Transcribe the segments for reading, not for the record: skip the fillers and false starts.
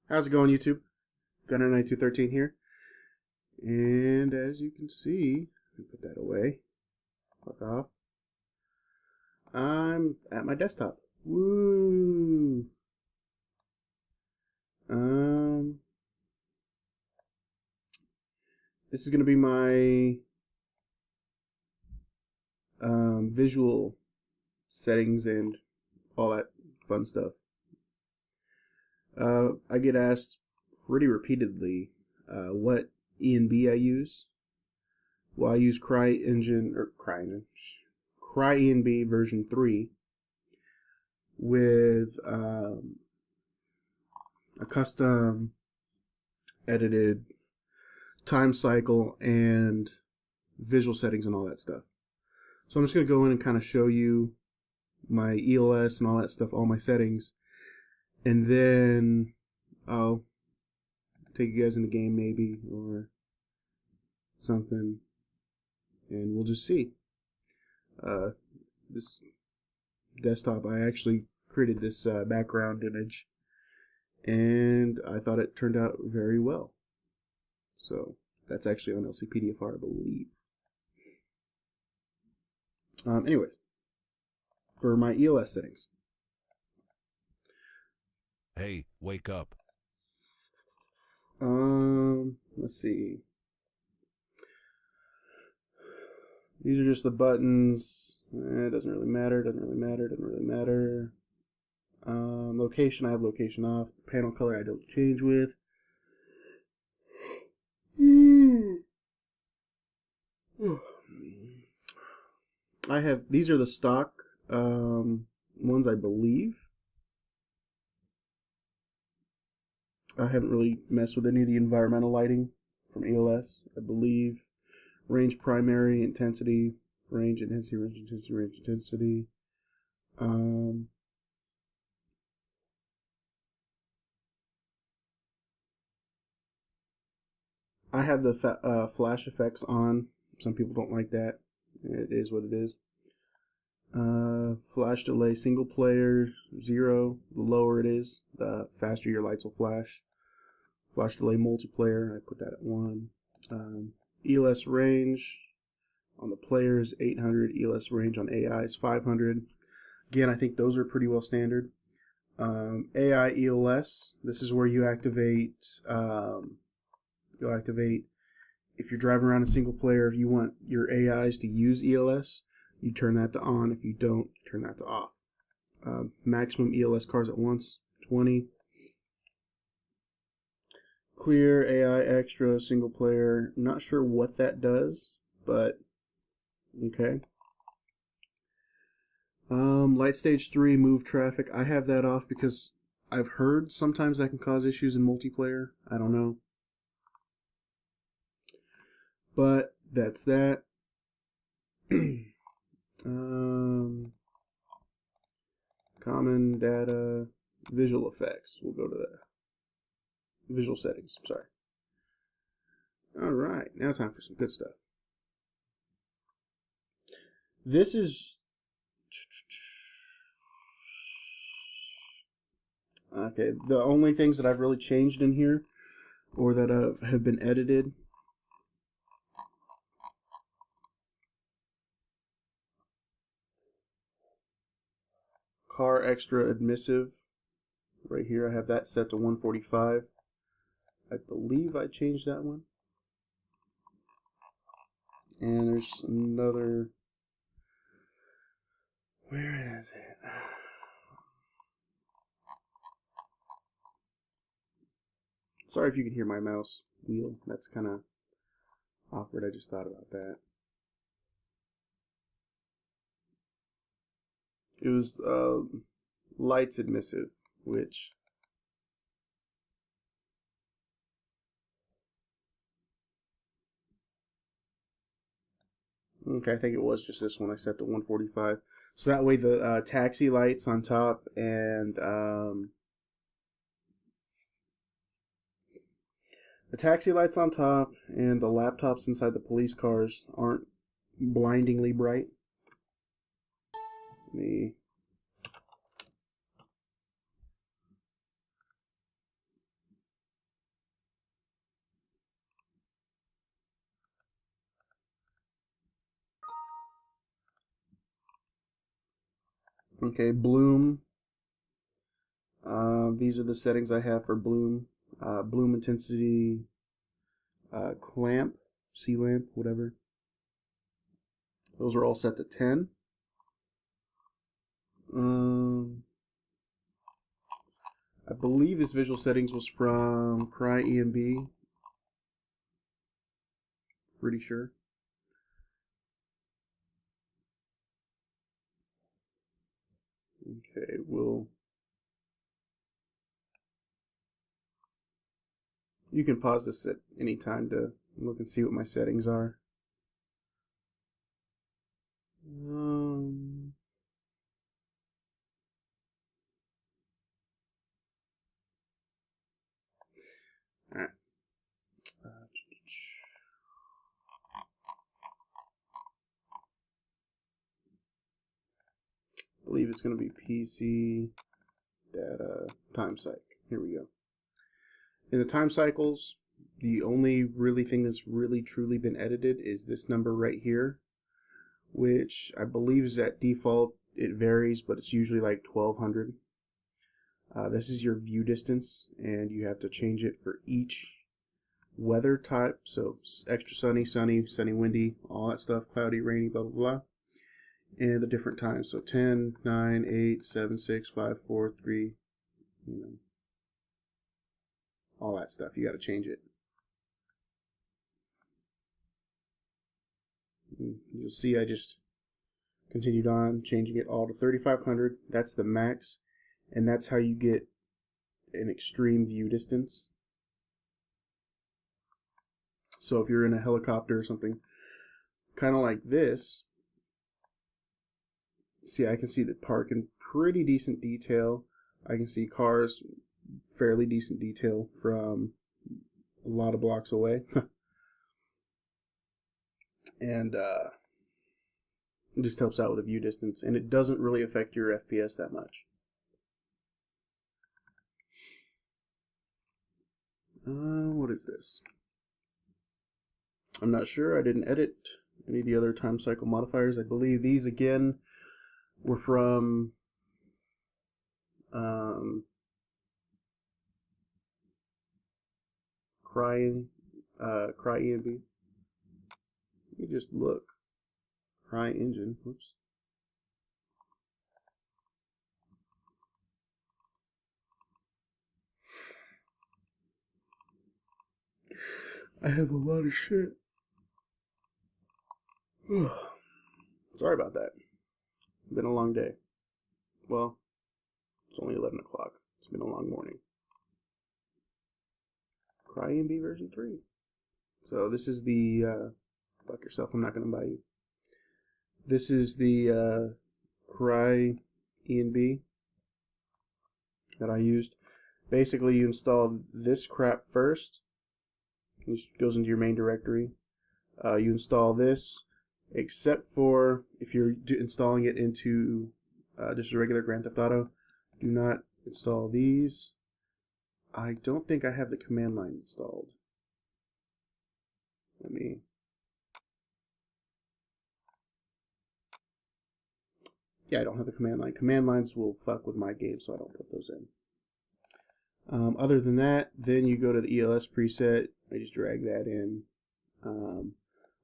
How's it going, YouTube? Gunner9213 here. And as you can see, let me put that away. Fuck off. I'm at my desktop. Woo! This is going to be my visual settings and all that fun stuff. I get asked pretty repeatedly what ENB I use. Well, I use CryEnB version 3 with a custom edited Timecycle and visual settings and all that stuff. So I'm just going to go in and kind of show you my ELS and all that stuff, all my settings, and then I'll take you guys in the game maybe or something, and we'll just see. This desktop, I actually created this background image, and I thought it turned out very well. So that's actually on LCPDFR, I believe. Anyways, for my ELS settings. Hey, wake up. Let's see. These are just the buttons. It doesn't really matter, Location, I have location off. Panel color, I don't change with. I have, these are the stock ones, I believe. I haven't really messed with any of the environmental lighting from ELS, I believe. Range primary, intensity, range intensity, range intensity, range intensity. I have the flash effects on. Some people don't like that. It is what it is. Flash delay single player 0. The lower it is, the faster your lights will flash. Flash delay multiplayer, I put that at 1. ELS range on the player is 800. ELS range on AI is 500. Again, I think those are pretty well standard. AI ELS, this is where you activate. You'll activate if you're driving around a single player. If you want your AIs to use ELS, you turn that to on. If you don't, turn that to off. Maximum ELS cars at once, 20. Clear, AI, extra, single player. Not sure what that does, but okay. Light stage 3, move traffic. I have that off because I've heard sometimes that can cause issues in multiplayer. I don't know. But that's that. Common data, visual effects. We'll go to that. Visual settings, sorry. Alright, now time for some good stuff. This is... Okay, the only things that I've really changed in here, or that have been edited, car extra admissive. Right here, I have that set to 145. I believe I changed that one. And there's another. Where is it? Sorry if you can hear my mouse wheel. That's kind of awkward. I just thought about that. It was lights admissive, which okay, I think it was just this one. I set to 145, so that way the taxi lights on top and the laptops inside the police cars aren't blindingly bright. Let me . Okay, bloom. These are the settings I have for bloom. Bloom intensity, clamp, C-lamp, whatever. Those are all set to 10. I believe this visual settings was from Cry ENB. Pretty sure. Okay, you can pause this at any time to look and see what my settings are. Alright. I believe it's going to be PC data Timecycle. Here we go. In the time cycles, the only really thing that's really truly been edited is this number right here, which I believe is at default. It varies, but it's usually like 1200. This is your view distance, and you have to change it for each weather type. So extra sunny, sunny, windy, all that stuff, cloudy, rainy, blah, blah, blah. And the different times. So 10, 9, 8, 7, 6, 5, 4, 3, you know, all that stuff. You got to change it. You'll see I just continued on changing it all to 3500. That's the max, and that's how you get an extreme view distance. So if you're in a helicopter or something kind of like this, see, I can see the park in pretty decent detail. I can see cars fairly decent detail from a lot of blocks away. And it just helps out with the view distance, and it doesn't really affect your FPS that much. What is this? I'm not sure. I didn't edit any of the other time cycle modifiers. I believe these again were from Cry ENB. Let me just look. Cry engine. Whoops. I have a lot of shit. Sorry about that. It's been a long day. Well, it's only 11 o'clock. It's been a long morning. Cry ENB version 3. So this is the, fuck yourself, I'm not going to buy you. This is the Cry ENB that I used. Basically, you install this crap first. It goes into your main directory. You install this, except for if you're installing it into just a regular Grand Theft Auto. Do not install these. I don't think I have the command line installed. Let me... Yeah, I don't have the command line. Command lines will fuck with my game, so I don't put those in. Other than that, then you go to the ELS preset. I just drag that in.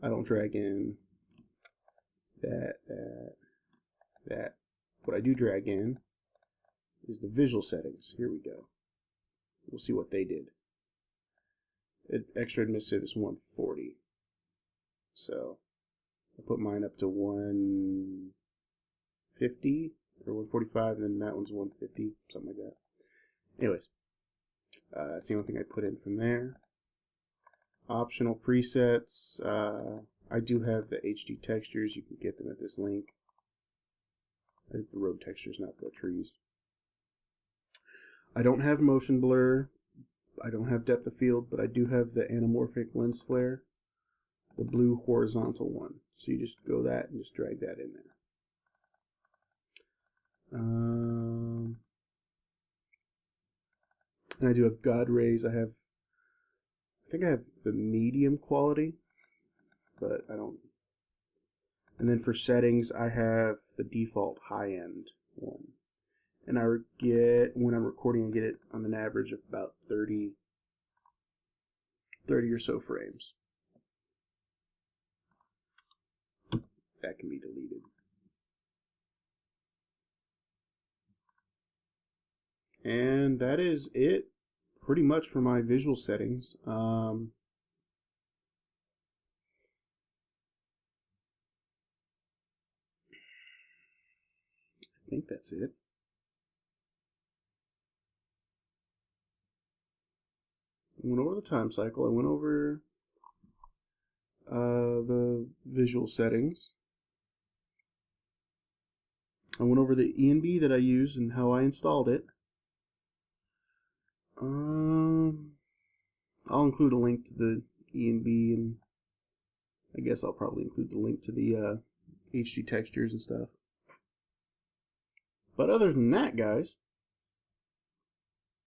I don't drag in that. What I do drag in is the visual settings. Here we go. We'll see what they did. Extra admissive is 140. So I put mine up to 150 or 145, and then that one's 150, something like that. Anyways, that's the only thing I put in from there. Optional presets. I do have the HD textures. You can get them at this link. I think the road textures, not the trees. I don't have motion blur. I don't have depth of field, but I do have the anamorphic lens flare, the blue horizontal one. So you just go that and just drag that in there. And I do have God rays. I think I have the medium quality, but I don't. And then for settings, I have the default high end, 1. And I get, when I'm recording, I get it on an average of about 30 or so frames. That can be deleted. And that is it pretty much for my visual settings. I think that's it. I went over the time cycle. I went over the visual settings. I went over the ENB that I used and how I installed it. I'll include a link to the ENB, and I guess I'll probably include the link to the HD textures and stuff. But other than that, guys,